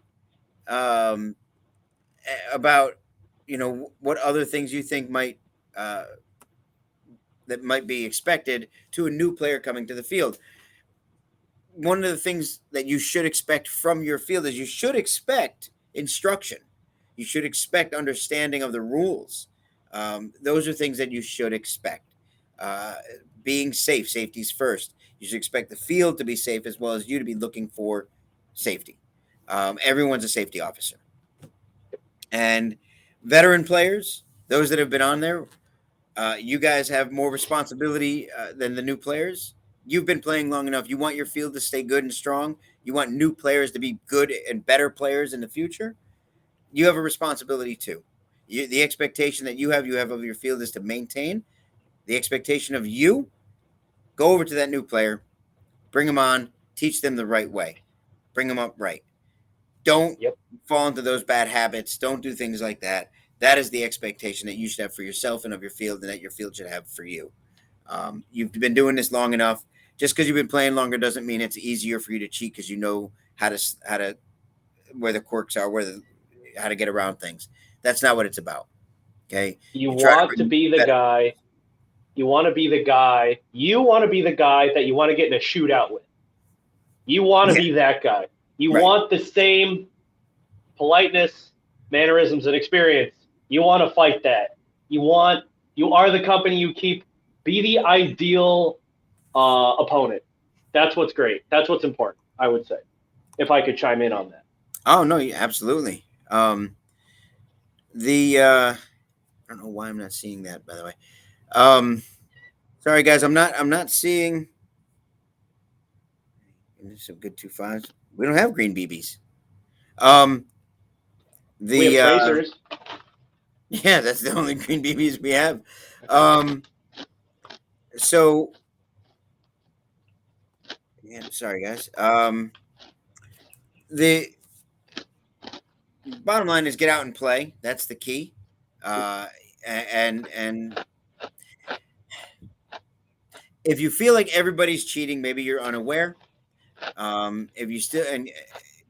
A: about what other things you think might that might be expected to a new player coming to the field. One of the things that you should expect from your field is you should expect instruction. You should expect understanding of the rules. Those are things that you should expect. Being safe, safety's first. You should expect the field to be safe as well as you to be looking for safety. Everyone's a safety officer. And veteran players, those that have been on there, you guys have more responsibility than the new players. You've been playing long enough. You want your field to stay good and strong. You want new players to be good and better players in the future. You have a responsibility too. The expectation that you have of your field is to maintain. The expectation of you, go over to that new player, bring them on, teach them the right way, bring them up right. Don't fall into those bad habits. Don't do things like that. That is the expectation that you should have for yourself and of your field, and that your field should have for you. You've been doing this long enough. Just because you've been playing longer doesn't mean it's easier for you to cheat because you know how to where the quirks are, how to get around things. That's not what it's about. Okay.
B: You want to be the guy. You want to be the guy. You want to be the guy that you want to get in a shootout with. You want to be that guy. You want the same politeness, mannerisms, and experience. You want to fight that. You are the company you keep. Be the ideal opponent. That's what's great. That's what's important, I would say, if I could chime in on that.
A: Oh, no, absolutely. I don't know why I'm not seeing that, by the way. Sorry, guys, I'm not seeing some good 2.5s. We don't have green BBs.
B: We have tracers.
A: Yeah, that's the only green BBs we have. So, yeah, sorry, guys. The bottom line is get out and play. That's the key. And if you feel like everybody's cheating, maybe you're unaware. If you still and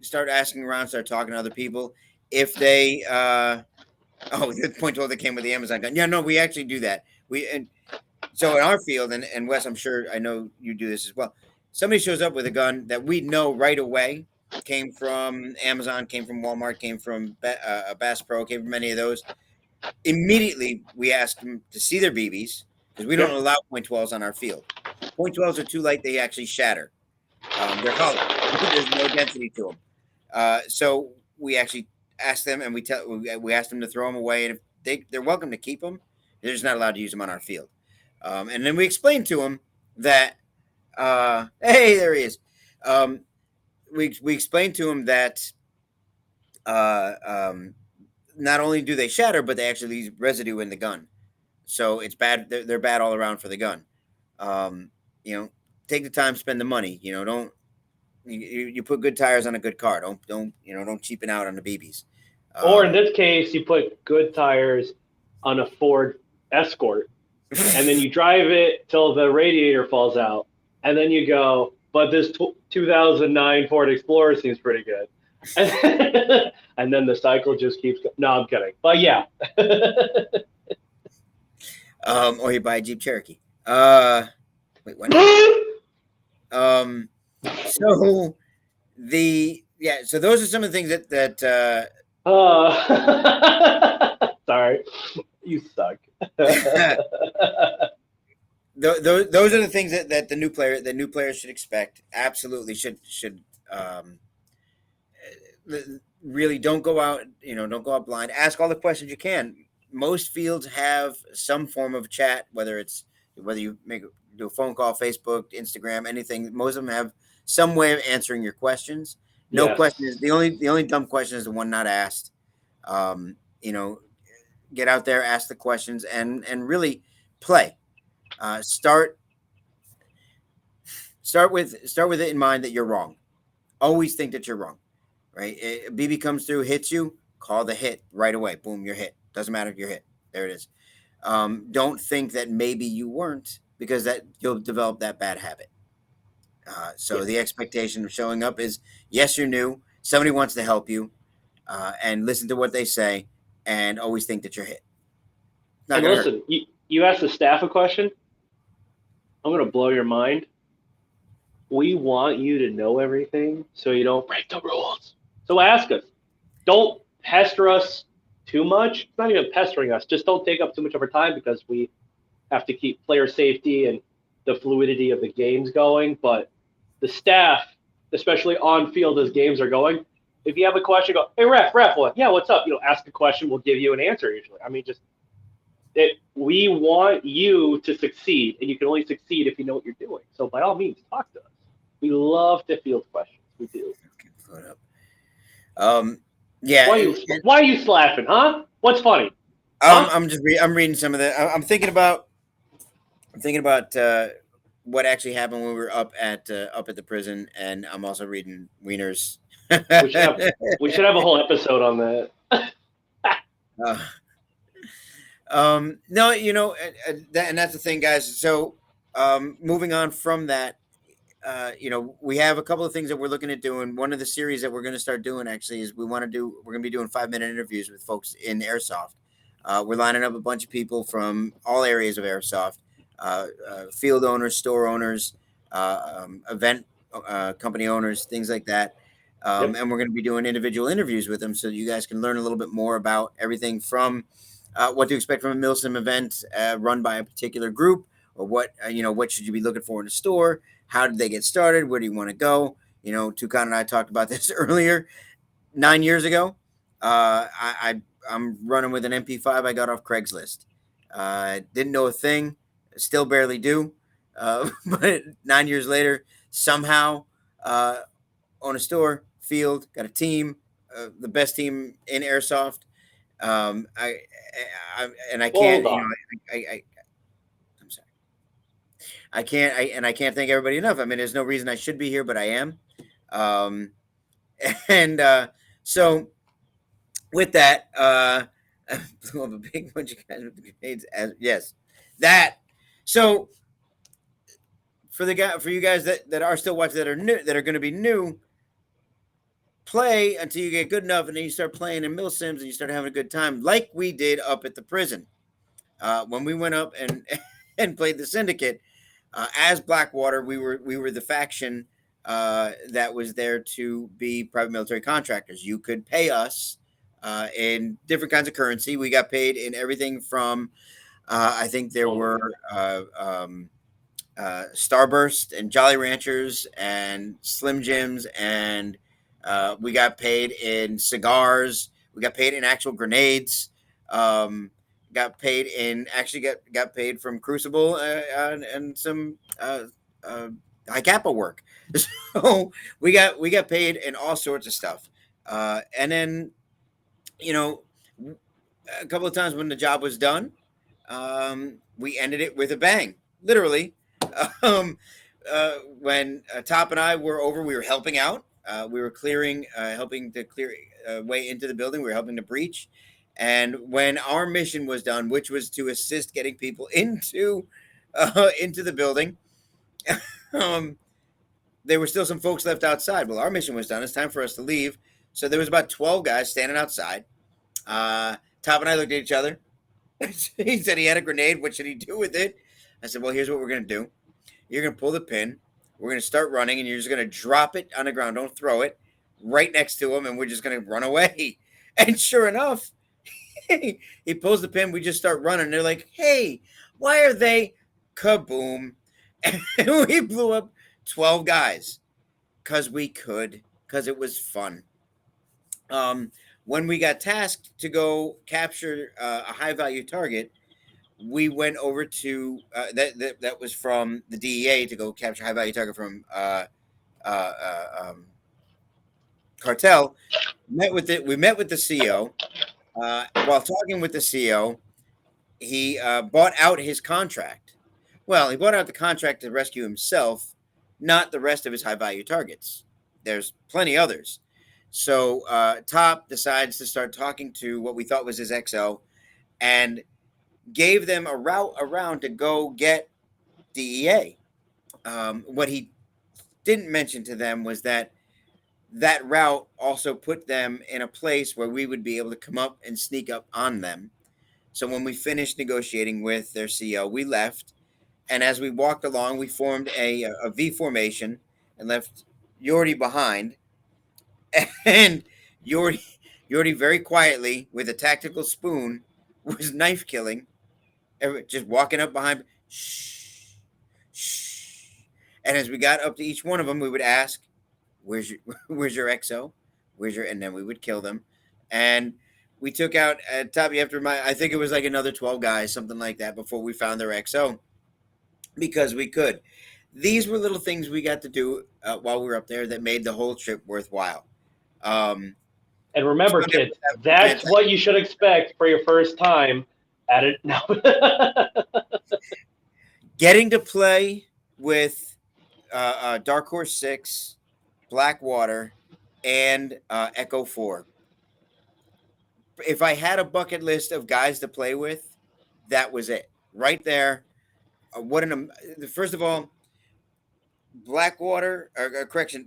A: start asking around, start talking to other people. If they oh, the point 12 that came with the Amazon gun. Yeah, no, we actually do that. We and so in our field, and Wes, I'm sure I know you do this as well. Somebody shows up with a gun that we know right away came from Amazon, came from Walmart, came from Bass Pro, came from any of those. Immediately, we ask them to see their BBs because we don't
B: Yep.
A: allow point 12s on our field. Point 12s are too light; they actually shatter. They're hollow. There's no density to them. So we actually ask them, and we ask them to throw them away, and if they're welcome to keep them. They're just not allowed to use them on our field. And then we explain to them that, hey, there he is. We explain to them that uh, um, not only do they shatter, but they actually leave residue in the gun. So it's bad. They're bad all around for the gun. Um, you know, take the time, spend the money. You know, don't you put good tires on a good car. Don't cheapen out on the BBs.
B: Or in
A: Um,
B: this case, you put good tires on a Ford Escort, and then you drive it till the radiator falls out, and then you go, but this 2009 Ford Explorer seems pretty good. And then the cycle just keeps going. No, I'm kidding. But yeah.
A: or you buy a Jeep Cherokee. Wait, what now? Um, so so those are some of the things that
B: Sorry, you suck.
A: those are the things that the new players should expect. Absolutely should um, really don't go out. Don't go out blind. Ask all the questions you can. Most fields have some form of chat, whether you do a phone call, Facebook, Instagram, anything. Most of them have some way of answering your questions. No
B: Yes.
A: question is the only dumb question is the one not asked. Um, you know, get out there, ask the questions, and really play. Start with it in mind that you're wrong. Always think that you're wrong. Right? A BB comes through, hits you, call the hit right away. Boom, you're hit. Doesn't matter if you're hit. There it is. Don't think that maybe you weren't, because that you'll develop that bad habit. So
B: Yes.
A: the expectation of showing up is, yes, you're new. Somebody wants to help you, and listen to what they say, and always think that you're hit. It's not
B: And
A: gonna hurt.
B: listen, you asked the staff a question. I'm going to blow your mind. We want you to know everything so you don't break the rules. So ask us. Don't pester us too much. It's not even pestering us. Just don't take up too much of our time because we have to keep player safety and the fluidity of the games going. But the staff, especially on field as games are going, if you have a question, go, hey, ref, what? Yeah, what's up? Ask a question. We'll give you an answer usually. I mean, we want you to succeed, and you can only succeed if you know what you're doing. So by all means, talk to us. We love to field questions. We do.
A: Okay, pull it up. Yeah.
B: Why are you laughing, huh? What's funny? Huh?
A: I'm reading some of the. I'm thinking about what actually happened when we were up at the prison, and I'm also reading Wieners.
B: We should have we should have a whole episode on that.
A: uh, no, and that's the thing, guys. So, moving on from that, we have a couple of things that we're looking at doing. One of the series that we're going to start doing actually is we're going to be doing 5-minute interviews with folks in airsoft. We're lining up a bunch of people from all areas of airsoft, field owners, store owners, event company owners, things like that.
B: Yep.
A: And we're going to be doing individual interviews with them so you guys can learn a little bit more about everything from what to expect from a Milsim event run by a particular group, or what should you be looking for in a store. How did they get started? Where do you want to go? Tucson and I talked about this earlier. 9 years ago, I'm running with an MP5 I got off Craigslist. Didn't know a thing, still barely do. But 9 years later, somehow own a store, field, got a team, the best team in airsoft. I
B: Hold
A: can't,
B: on.
A: I'm sorry. I can't thank everybody enough. I mean, there's no reason I should be here, but I am. Um, and so with that, I blew up a big bunch of guys with the grenades. Yes, that. So for you guys that are still watching, that are new, that are going to be new, play until you get good enough, and then you start playing in Mill Sims and you start having a good time, like we did up at the prison when we went up and and played the Syndicate as Blackwater. We were the faction that was there to be private military contractors. You could pay us in different kinds of currency. We got paid in everything from I think there were Starburst and Jolly Ranchers and Slim Jims, and we got paid in cigars. We got paid in actual grenades. Got paid in actually got paid from Crucible and some high capo work. So we got paid in all sorts of stuff. And then you know a couple of times when the job was done, we ended it with a bang, literally. Um, when Top and I were over, we were helping out. We were helping to clear way into the building. We were helping to breach. And when our mission was done, which was to assist getting people into the building, um, there were still some folks left outside. Well, our mission was done. It's time for us to leave. So there was about 12 guys standing outside. Top and I looked at each other. He said he had a grenade. What should he do with it? I said, well, here's what we're going to do. You're going to pull the pin. We're going to start running, and you're just going to drop it on the ground. Don't throw it right next to him, and we're just going to run away. And sure enough, he pulls the pin. We just start running. They're like, hey, why are they? Kaboom. And we blew up 12 guys because we could, because it was fun. When we got tasked to go capture a high-value target, we went over to that was from the DEA to go capture high value target from cartel. We met with the CO. While talking with the CO, he bought out his contract. Well, he bought out the contract to rescue himself, not the rest of his high value targets. There's plenty others. So Top decides to start talking to what we thought was his XO, and gave them a route around to go get DEA. What he didn't mention to them was that route also put them in a place where we would be able to come up and sneak up on them. So when we finished negotiating with their CEO, we left. And as we walked along, we formed a V formation and left Yordi behind. And Yordi very quietly, with a tactical spoon, was knife killing. Just walking up behind, shh, shh. And as we got up to each one of them, we would ask, where's your XO? And then we would kill them. And we took out, Top, you have to remind, I think it was like another 12 guys, something like that, before we found their XO, because we could. These were little things we got to do while we were up there that made the whole trip worthwhile.
B: And remember, kids, that's what you should expect for your first time at it. No.
A: Getting to play with Dark Horse 6, Blackwater, and Echo 4. If I had a bucket list of guys to play with, that was it. Right there. First of all, Blackwater,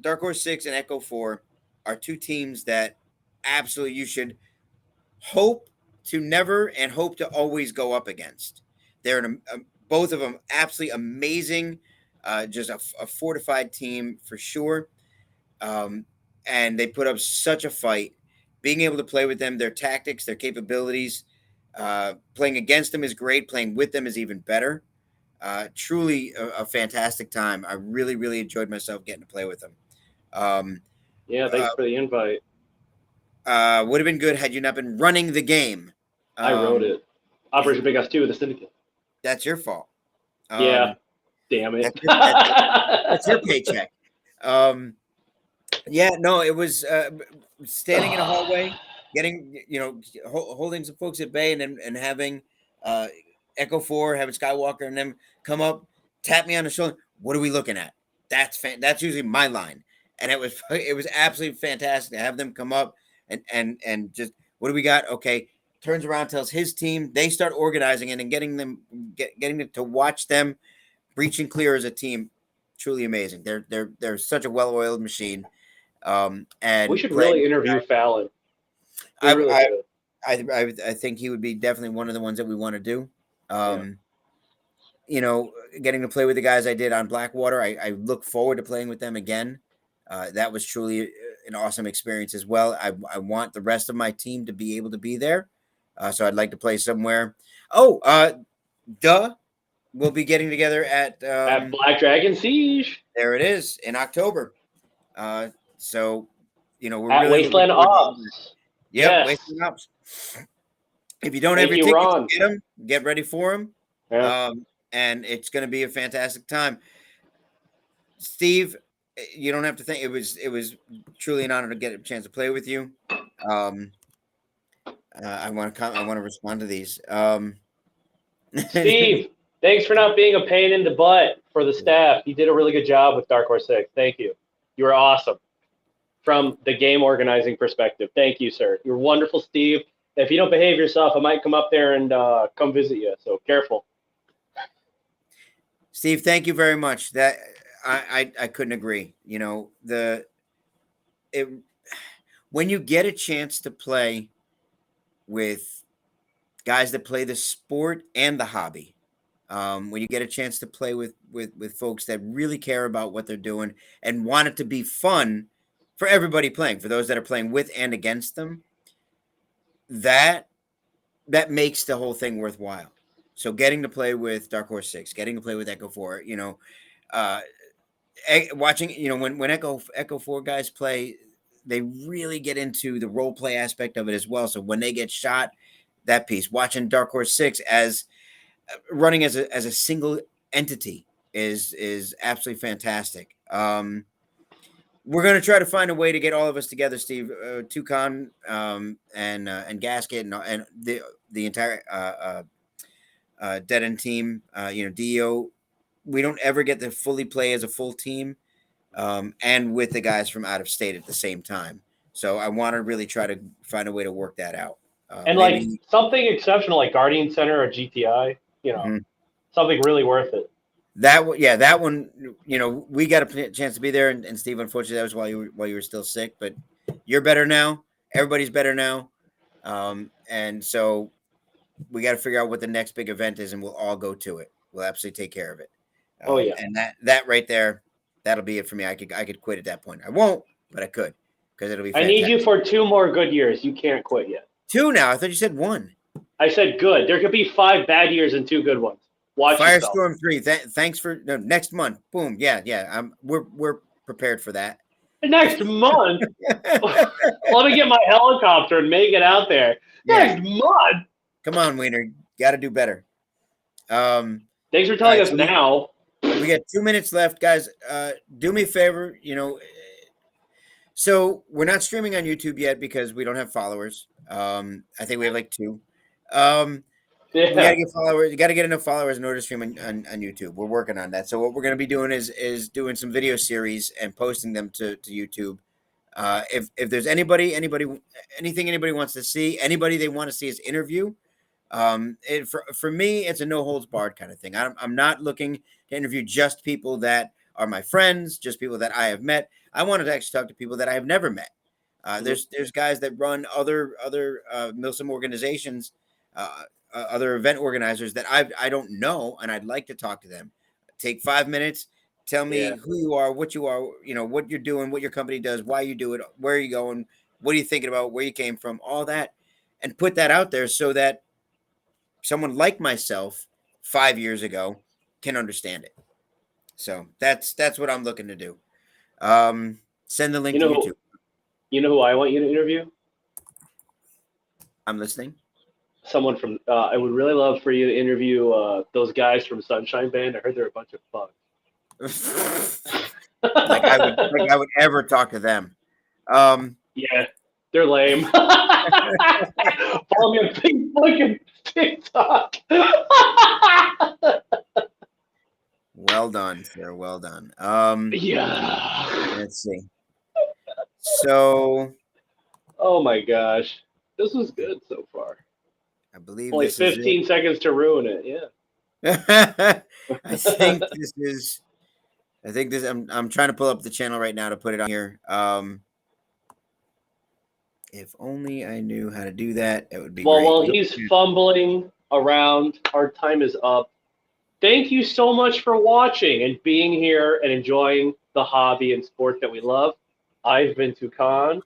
A: Dark Horse 6 and Echo 4 are two teams that absolutely you should hope to never and hope to always go up against. They're both of them absolutely amazing, just a fortified team for sure. And they put up such a fight. Being able to play with them, their tactics, their capabilities, playing against them is great. Playing with them is even better. Truly a fantastic time. I really, really enjoyed myself getting to play with them.
B: Yeah, thanks for the invite.
A: Would have been good had you not been running the game.
B: I wrote it. Operation Big Ass 2 with the Syndicate.
A: That's your fault.
B: Yeah. Damn it.
A: That's your paycheck. Yeah, no, it was standing in a hallway, getting, holding some folks at bay, and having Echo 4, having Skywalker and them come up, tap me on the shoulder. What are we looking at? That's usually my line. And it was absolutely fantastic to have them come up and just, what do we got? Okay. Turns around, tells his team, they start organizing it and getting them to watch them breach and clear as a team. truly amazing. They're such a well-oiled machine.
B: We
A: And
B: should
A: playing
B: really interview Fallon. We
A: I,
B: really
A: I
B: should.
A: I think he would be definitely one of the ones that we want to do.
B: Yeah.
A: You know, getting to play with the guys I did on Blackwater, I look forward to playing with them again. That was truly an awesome experience as well. I want the rest of my team to be able to be there. So I'd like to play somewhere. Oh, we'll be getting together at
B: Black Dragon Siege.
A: there it is in October. So, you know, we're
B: At
A: really looking
B: Wasteland
A: forward to getting there.
B: Ops.
A: Yep,
B: Yes.
A: Wasteland Ops. If you don't have
B: Thank
A: your
B: you,
A: tickets,
B: Ron.
A: get them. Get ready for them.
B: Yeah.
A: And it's going to be a fantastic time. Steve, you don't have to think. It was truly an honor to get a chance to play with you. I want to respond to these.
B: Steve, thanks for not being a pain in the butt for the staff. You did a really good job with Dark Horse 6. Thank you. You were awesome from the game organizing perspective. Thank you, sir. You're wonderful, Steve. If you don't behave yourself, I might come up there and come visit you. So careful.
A: Steve, thank you very much. That I couldn't agree. You know, when you get a chance to play with guys that play the sport and the hobby, when you get a chance to play with folks that really care about what they're doing and want it to be fun for everybody playing, for those that are playing with and against them, that makes the whole thing worthwhile. So getting to play with Dark Horse 6, getting to play with Echo 4, you know, watching, you know, when Echo 4 guys play, they really get into the role play aspect of it as well. So when they get shot, that piece, watching Dark Horse 6 as running as a single entity is absolutely fantastic. We're going to try to find a way to get all of us together, Steve, Toucan, and Gasket and the entire Dead End team, you know, DEO. We don't ever get to fully play as a full team, and with the guys from out of state at the same time. So I want to really try to find a way to work that out.
B: And like something exceptional like Guardian Center or GTI, you know, something really worth it.
A: That one, you know, we got a chance to be there, and Steve, unfortunately, that was while you were still sick, but you're better now. Everybody's better now, and so we got to figure out what the next big event is, and we'll all go to it. We'll absolutely take care of it.
B: Oh yeah,
A: and that right there, that'll be it for me. I could quit at that point. I won't, but I could because it'll be.
B: Fantastic. I need you for 2 more good years. You can't quit yet.
A: 2 now. I thought you said 1.
B: I said good. There could be 5 bad years and 2 good ones. Watch
A: Firestorm 3. Thanks for next month. Boom. Yeah. We're prepared for that.
B: Next month. Let me get my helicopter and make it out there. Yeah. Next month.
A: Come on, Wiener. Got to do better.
B: Thanks for telling us now.
A: We got 2 minutes left, guys. Do me a favor. You know, so we're not streaming on YouTube yet because we don't have followers. I think we have like 2. We gotta get followers. You gotta get enough followers in order to stream on YouTube. We're working on that. So what we're gonna be doing is doing some video series and posting them to YouTube. If there's anything anybody wants to see, anybody they want to see us interview, for me, it's a no holds barred kind of thing. I'm not looking to interview just people that are my friends, just people that I have met. I wanted to actually talk to people that I have never met. There's guys that run other Milsim organizations, other event organizers that I don't know, and I'd like to talk to them. Take 5 minutes, tell me who you are, what you are, you know, what you're doing, what your company does, why you do it, where are you going, what are you thinking about, where you came from, all that, and put that out there so that someone like myself 5 years ago can understand it. So that's what I'm looking to do. Send the link to YouTube.
B: You know who I want you to interview?
A: I'm listening.
B: Someone from I would really love for you to interview those guys from Sunshine Band. I heard they're a bunch of fucks.
A: like I would ever talk to them.
B: Yeah, they're lame. Follow me on Facebook and TikTok.
A: Well done, sir. Well done.
B: Yeah.
A: Let's see. So.
B: Oh my gosh, this was good so far.
A: I believe
B: only
A: this
B: 15
A: is
B: seconds to ruin it. Yeah.
A: I think this is I think this. I'm trying to pull up the channel right now to put it on here. If only I knew how to do that, it would be
B: Well,
A: great.
B: while he's fumbling around, our time is up. Thank you so much for watching and being here and enjoying the hobby and sport that we love. I've been Tukan,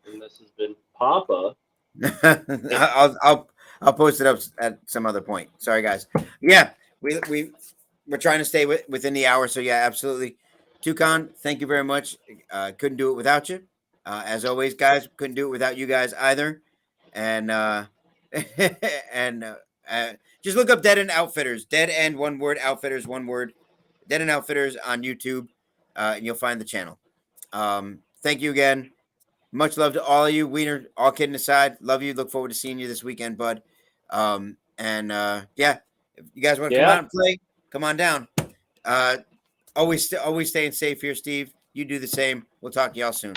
B: and this has been Papa.
A: I'll post it up at some other point. Sorry, guys. Yeah, we're trying to stay within the hour. So yeah, absolutely. Tucon, thank you very much. Couldn't do it without you. As always, guys, couldn't do it without you guys either. And and just look up Dead End Outfitters. Dead End, one word. Outfitters, one word. Dead End Outfitters on YouTube, and you'll find the channel. Thank you again. Much love to all of you. Wiener, all kidding aside, love you. Look forward to seeing you this weekend, bud. Yeah, if you guys want to come out and play, come on down. Always staying safe here, Steve. You do the same. We'll talk to y'all soon.